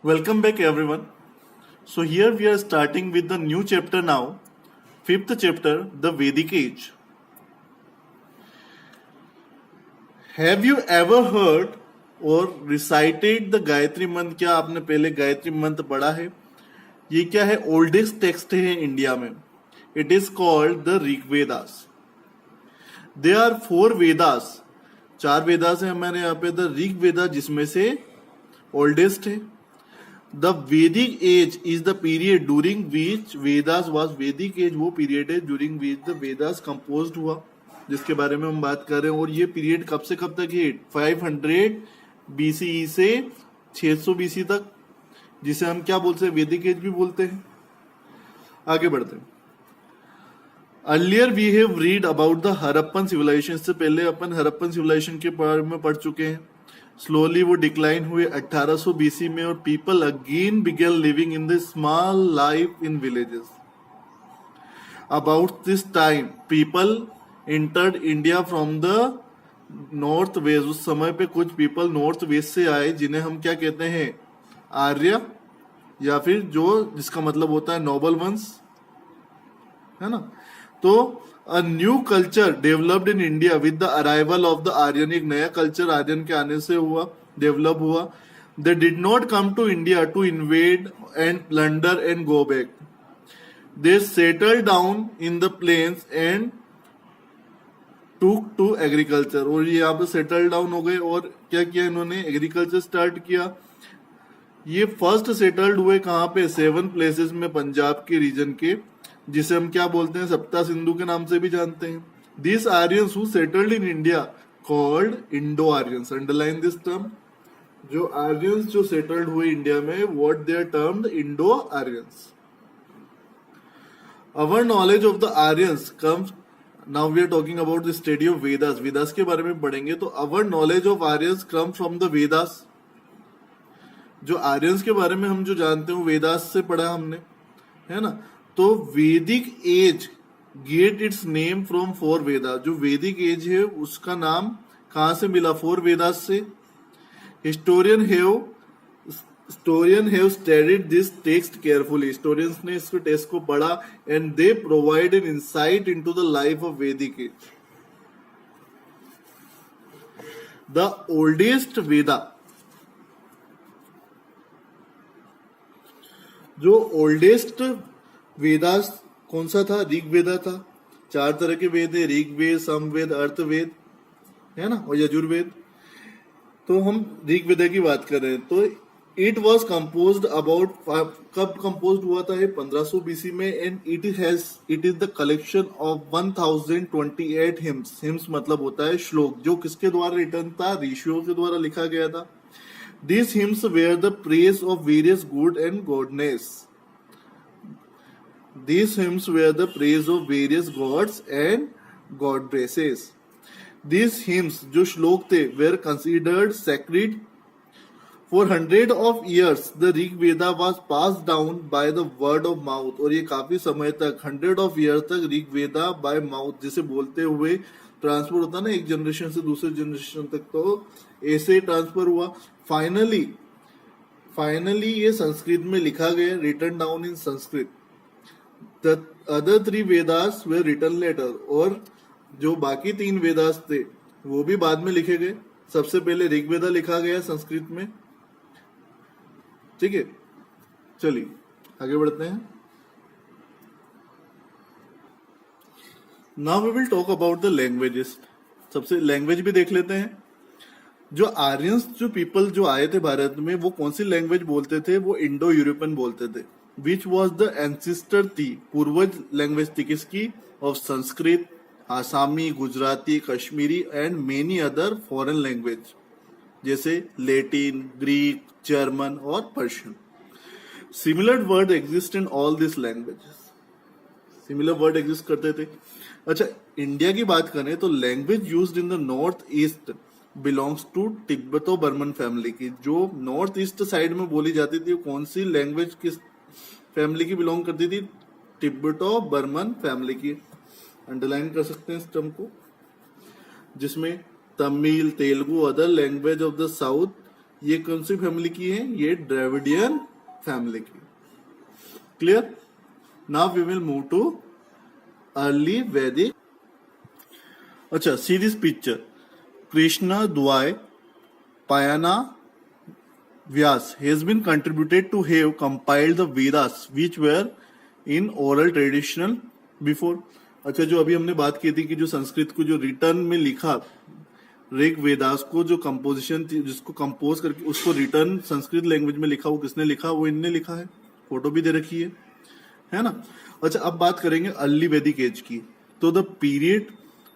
Welcome back, everyone. So, here we are starting with the new chapter now, fifth chapter, the Vedic Age. Have you ever heard or recited the Gayatri मंत्र? क्या आपने पहले गायत्री मंत्र पढ़ा है? ये क्या है? ओल्डेस्ट टेक्स्ट है इंडिया में. It is called the Rigvedas. They are 4 Vedas. 4 Vedas है हमारे यहाँ पे. द ऋग्वेदा जिसमें से ओल्डेस्ट है. The Vedic age is the period during which Vedas was. Vedic age वो पीरियड है during which the Vedas composed हुआ, जिसके बारे में हम बात कर रहे हैं. और ये पीरियड कब से कब तक है? 500 BCE से 600 BC तक, जिसे हम क्या बोलते हैं? वैदिक एज भी बोलते हैं. आगे बढ़ते हैं. Earlier we have read about the Harappan civilization. इससे पहले अपन हड़प्पन सिविलाइजेशन के बारे में पढ़ चुके हैं. स्लोली वो डिक्लाइन हुए 1800 BC में, और people again began living in the small life in villages. About this time people entered India from the north west. उस समय पे कुछ पीपल नॉर्थ वेस्ट से आए, जिन्हें हम क्या कहते हैं? आर्य, या फिर जो जिसका मतलब होता है नोबल वंश, है ना. तो a new culture developed in India with the arrival of the Aryan. एक नया कल्चर आर्यन के आने से हुआ, डेवलप हुआ. They did not come to India to invade and plunder and go back. They settle down in the plains and to agriculture. और ये यहाँ पे सेटल डाउन हो गए, और क्या किया इन्होंने? एग्रीकल्चर स्टार्ट किया. ये फर्स्ट सेटल्ड हुए कहाँ पे? 7 प्लेसेस में, पंजाब के रीजन के, जिसे हम क्या बोलते हैं? सप्ता सिंधु के नाम से भी जानते हैं. This Aryans who settled in India called Indo Aryans. Underline this term. जो आर्यंस जो सेटल्ड हुए इंडिया में, what they are termed? Indo Aryans. Our knowledge of the Aryans comes. Now we are talking about the study of Vedas. Vedas के बारे में पढ़ेंगे. तो our knowledge of Aryans come from the Vedas. जो आर्यंस के बारे में हम जो जानते हैं वो वेदास से पढ़ा हमने, है ना. तो Vedic age gets its name from 4 Veda. जो वैदिक एज है उसका नाम कहां से मिला? 4 वेदास से. Historian have studied this text carefully. Historians ने इस टेक्स्ट को पढ़ा, and they provide an insight into the life of वैदिक एज. द ओल्डेस्ट वेदा. जो ओल्डेस्ट वेदास कौन सा था? ऋग्वेदा था. 4 तरह के वेद है: ऋग्वेद, सामवेद, अर्थवेद, है ना, और यजुर्वेद. तो हम ऋग्वेदा की बात कर रहे हैं. तो इट वॉज कंपोज्ड अबाउट, कब कंपोज्ड हुआ था? 1500 BC में. And it is the collection of 1028 hymns. Hymns मतलब होता है श्लोक, जो किसके द्वारा रिटर्न था? ऋषियों के द्वारा लिखा गया था. These hymns were the praise of various good and godness. These hymns were the praise of various gods and goddesses. These hymns, जो श्लोक थे, were considered sacred. For hundred of years, the Rig Veda was passed down by the word of mouth. और ये काफी समय तक, 100 of years तक ऋग वेदा by mouth, जिसे बोलते हुए ट्रांसफर होता ना एक जनरेशन से दूसरे जनरेशन तक, तो ऐसे ट्रांसफर हुआ. फाइनली ये संस्कृत में लिखा गया, written down in Sanskrit. The other 3 Vedas were written later. और जो बाकी 3 वेदास थे वो भी बाद में लिखे गए. सबसे पहले ऋग्वेदा लिखा गया संस्कृत में. ठीक है, चलिए आगे बढ़ते हैं. Now we will talk about the languages. सबसे लैंग्वेज भी देख लेते हैं. जो आर्यंस, जो पीपल जो आए थे भारत में, वो कौन सी लैंग्वेज बोलते थे? वो इंडो यूरोपियन बोलते थे. विच वॉज द एंसिस्टर थी, पूर्वज लैंग्वेज थी किसकी? Of Sanskrit, Assamese, Gujarati, Kashmiri and many other foreign language, जैसे लैटिन, ग्रीक, जर्मन और पर्शियन. Similar word exist in all this languages. Similar word exist करते थे. अच्छा, इंडिया की बात करें तो language used in the north east belongs to Tibeto Burman family की. जो नॉर्थ ईस्ट साइड में बोली जाती थी, कौन सी लैंग्वेज किस फैमिली की बिलोंग करती थी? तिब्बतो बर्मन फैमिली की. अंडरलाइन कर सकते हैं इस टर्म को, जिसमें Tamil, Telugu, other language of the south ये कौन सी फैमिली की है? ये द्रविडियन फैमिली की। Clear? Now we will move to early Vedic. अच्छा, see this picture. Krishna Dvai Payana Vyas has been contributed to have compiled the Vedas which were in oral traditional before। अच्छा, जो अभी हमने बात की थी कि जो संस्कृत को जो रिटर्न में लिखा, ऋग वेदास को जो कंपोजिशन थी, जिसको कंपोज करके उसको रिटर्न संस्कृत लैंग्वेज में लिखा, वो किसने लिखा? वो इनने लिखा है। फोटो भी दे रखी है ना। अच्छा, अब बात करेंगे अर्ली वैदिक एज की। तो the period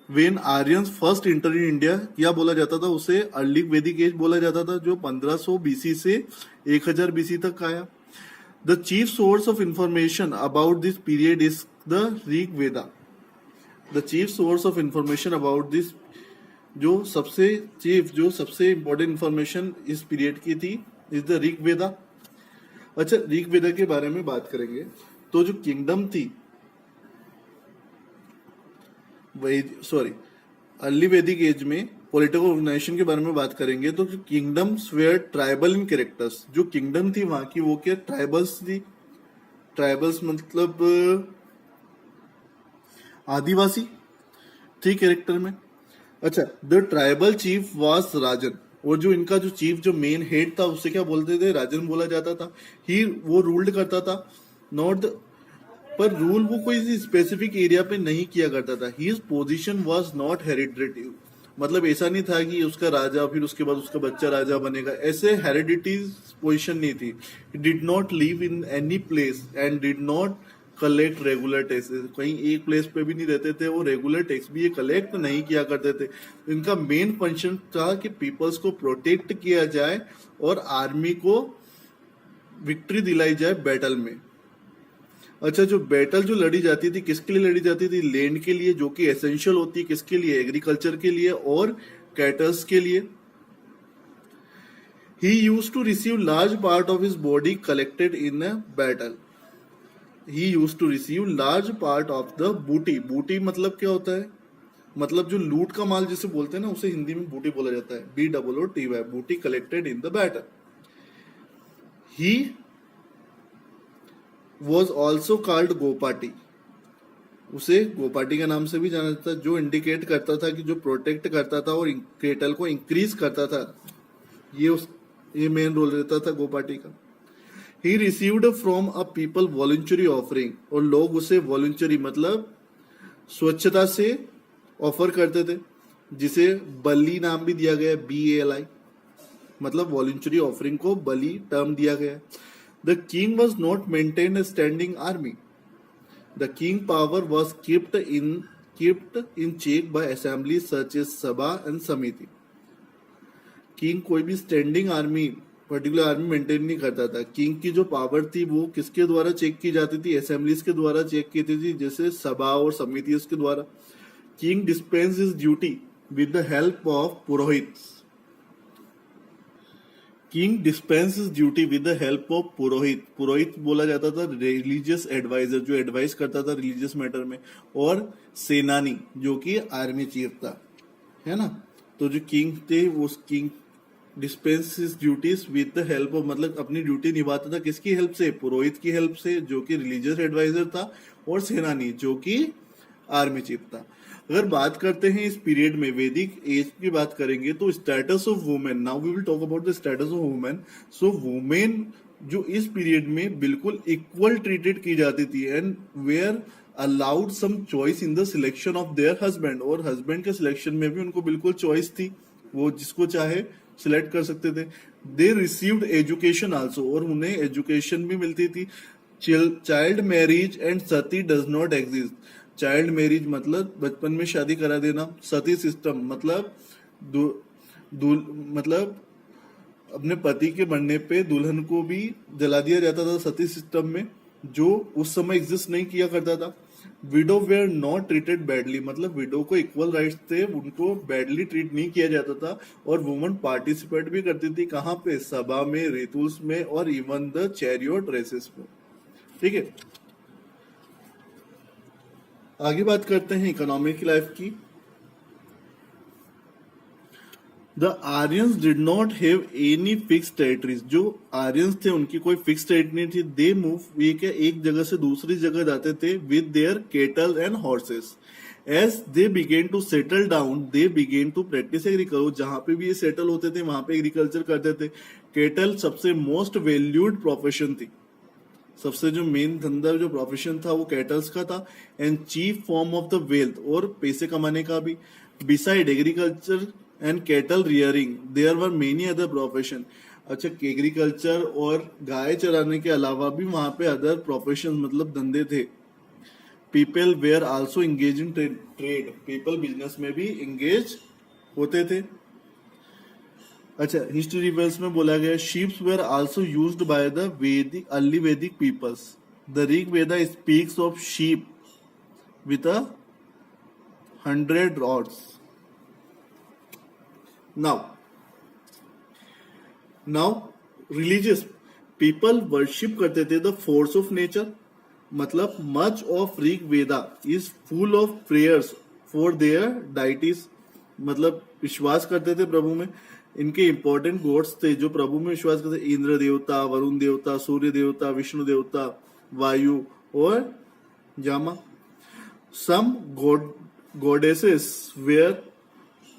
when Aryans first inter in India, क्या बोला जाता था? उसे अर्ली वैदिक एज बोला जाता था, जो 1500 बीसी से 1000 बीसी तक आया। The chief source of information about this period is the Rig Veda. The chief source of information about this, जो सबसे इंपॉर्टेंट इंफॉर्मेशन इस पीरियड की थी, इज द ऋग वेदा। अच्छा, ऋग वेदा के बारे में बात करेंगे तो जो किंगडम थी, अर्ली वैदिक एज में पॉलिटिकल ऑर्गेनाइजेशन के बारे में बात करेंगे तो kingdoms were tribal in characters. जो किंगडम थी वहां की, वो क्या ट्राइबल्स थी। ट्राइबल्स मतलब आदिवासी थी कैरेक्टर में। अच्छा, द ट्राइबल चीफ वाज राजन, और जो इनका जो चीफ, जो मेन हेड था, उससे क्या बोलते थे? राजन बोला जाता था। वो रूल्ड करता था, नॉट पर रूल वो कोई स्पेसिफिक एरिया पे नहीं किया करता था। His position was not hereditary, मतलब ऐसा नहीं था कि उसका राजा फिर उसके बाद उसका बच्चा राजा बनेगा, ऐसे हेरिडिटी पोजीशन नहीं थी। Did not live in any place and did not collect regular taxes, कहीं एक प्लेस पे भी नहीं रहते थे, वो रेगुलर टैक्स भी ये कलेक्ट नहीं किया करते थे। इनका मेन फंक्शन था कि पीपल्स को प्रोटेक्ट किया जाए और आर्मी को विक्ट्री दिलाई जाए बैटल में। अच्छा, जो बैटल जो लड़ी जाती थी, किसके लिए लड़ी जाती थी? लैंड के लिए, जो कि एसेंशियल होती है किसके लिए? एग्रीकल्चर के लिए और कैटल्स के लिए। He used to receive large part of his body collected in a battle. He used to receive large part of the booty. Booty मतलब क्या होता है? मतलब जो लूट का माल जिसे बोलते हैं ना, उसे हिंदी में बूटी बोला जाता है। BOOTY, बूटी collected in the battle. He was also called गोपाटी, उसे गोपाटी के नाम से भी जाना जाता था, जो इंडिकेट करता था कि जो प्रोटेक्ट करता था और केटल को इंक्रीज करता था। ये मेन रोल रहता था गोपाटी का। He received from a people voluntary offering, और लोग उसे वॉलंटरी मतलब स्वच्छता से ऑफर करते थे, जिसे बलि नाम भी दिया गया, BALI, मतलब वॉलंटरी ऑफरिंग को बलि टर्म दिया गया। The king was not maintained a standing army. The king power was kept in check by assemblies such as Sabha and Samiti. King कोई भी standing army, particular army maintain नहीं करता था। King की जो पावर थी वो किसके द्वारा चेक की जाती थी? असेंबलीज के द्वारा चेक की थी, जैसे सभा और समिति के द्वारा। King dispense his duty with the help of purohit. King dispenses duty with the help of purohit. पुरोहित बोला जाता था रिलीजियस एडवाइजर, जो एडवाइस करता था रिलीजियस मैटर में, और सेनानी जो कि आर्मी चीफ था, है ना। तो जो किंग थे वो king dispenses duties with the help of, मतलब अपनी ड्यूटी निभाता था किसकी हेल्प से? पुरोहित की हेल्प से, जो कि रिलीजियस एडवाइजर था, और सेनानी जो कि आर्मी चीफ था। अगर बात करते हैं इस पीरियड में वैदिक एज की बात करेंगे तो status of women, now we will talk about the status of women. So women जो इस पीरियड में बिल्कुल इक्वल ट्रीटेड की जाती थी and were allowed some choice in the selection of their husband, और हस्बैंड के सिलेक्शन में भी उनको बिल्कुल चॉइस थी, वो जिसको चाहे सिलेक्ट कर सकते थे। दे रिसीव्ड एजुकेशन आल्सो, और उन्हें एजुकेशन भी मिलती थी। Child marriage and Sati does not exist. Child marriage मतलब बचपन में शादी करा देना। सती सिस्टम मतलब मतलब अपने पति के मरने पे दुल्हन को भी जला दिया जाता था सती सिस्टम में, जो उस समय एग्जिस्ट नहीं किया करता था। Widow were not treated badly, मतलब विडो को इक्वल राइट्स थे, उनको बैडली ट्रीट नहीं किया जाता था। और वुमन पार्टिसिपेट भी करती थी, कहाँ पे? सभा में, रितुल्स में, और इवन द चैरियट रेसेस में। ठीक है, आगे बात करते हैं इकोनॉमिक लाइफ की। The Aryans did not have any fix territories, जो आर्यंस थे उनकी कोई फिक्स टेरिटरी नहीं थी. दे मूव, ये क्या एक जगह से दूसरी जगह जाते थे with their cattle and horses. As they began to settle down they began to practice agriculture. जहां पे भी ये सेटल होते थे वहां पे एग्रीकल्चर करते थे. केटल सबसे मोस्ट वैल्यूड प्रोफेशन थी, सबसे जो मेन धंधा जो प्रोफेशन था वो कैटल्स का था. And chief form of the wealth, और पैसे कमाने का भी. Beside agriculture and cattle rearing there were many other profession. अच्छा, एग्रीकल्चर और गाय चराने के अलावा भी वहां पे अदर प्रोफेशन मतलब धंधे थे. People where also engage in trade, people business में भी एंगेज होते थे. अच्छा, हिस्ट्री रिवर्स में बोला गया sheeps were also used by the Vedic early Vedic peoples. The Rig Veda speaks of sheep with 100 rods. Now religious people worship करते थे द फोर्स ऑफ नेचर. मतलब much of Rig Veda is full of prayers for their deities. मतलब विश्वास करते थे प्रभु में. इनके important God's थे जो प्रभु में विश्वास करते, इंद्र देवता, वरुण देवता, सूर्य देवता, विष्णु देवता, वायु और जामा. सम गॉडेसेस वेयर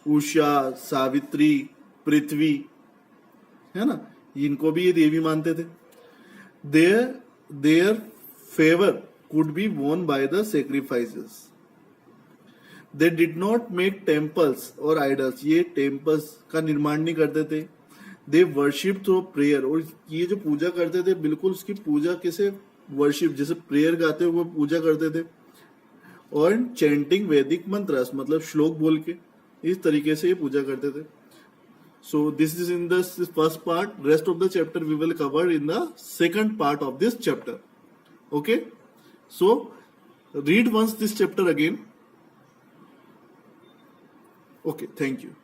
उषा, सावित्री, पृथ्वी, है ना, इनको भी ये देवी मानते थे. Their favour could be won by the sacrifices. They did not make temples और आइडल्स, ये टेम्पल्स का निर्माण नहीं करते थे. दे वर्शिप थ्रू प्रेयर, और ये जो पूजा करते थे बिल्कुल उसकी पूजा कैसे, वर्शिप जैसे प्रेयर गाते हुए पूजा करते थे. और चैंटिंग वैदिक मंत्रस, मतलब श्लोक बोल के इस तरीके से ये पूजा करते थे. So this is in the first part. Rest of the chapter we will cover in the second part of this chapter. Okay? So read once this chapter again. Okay, thank you.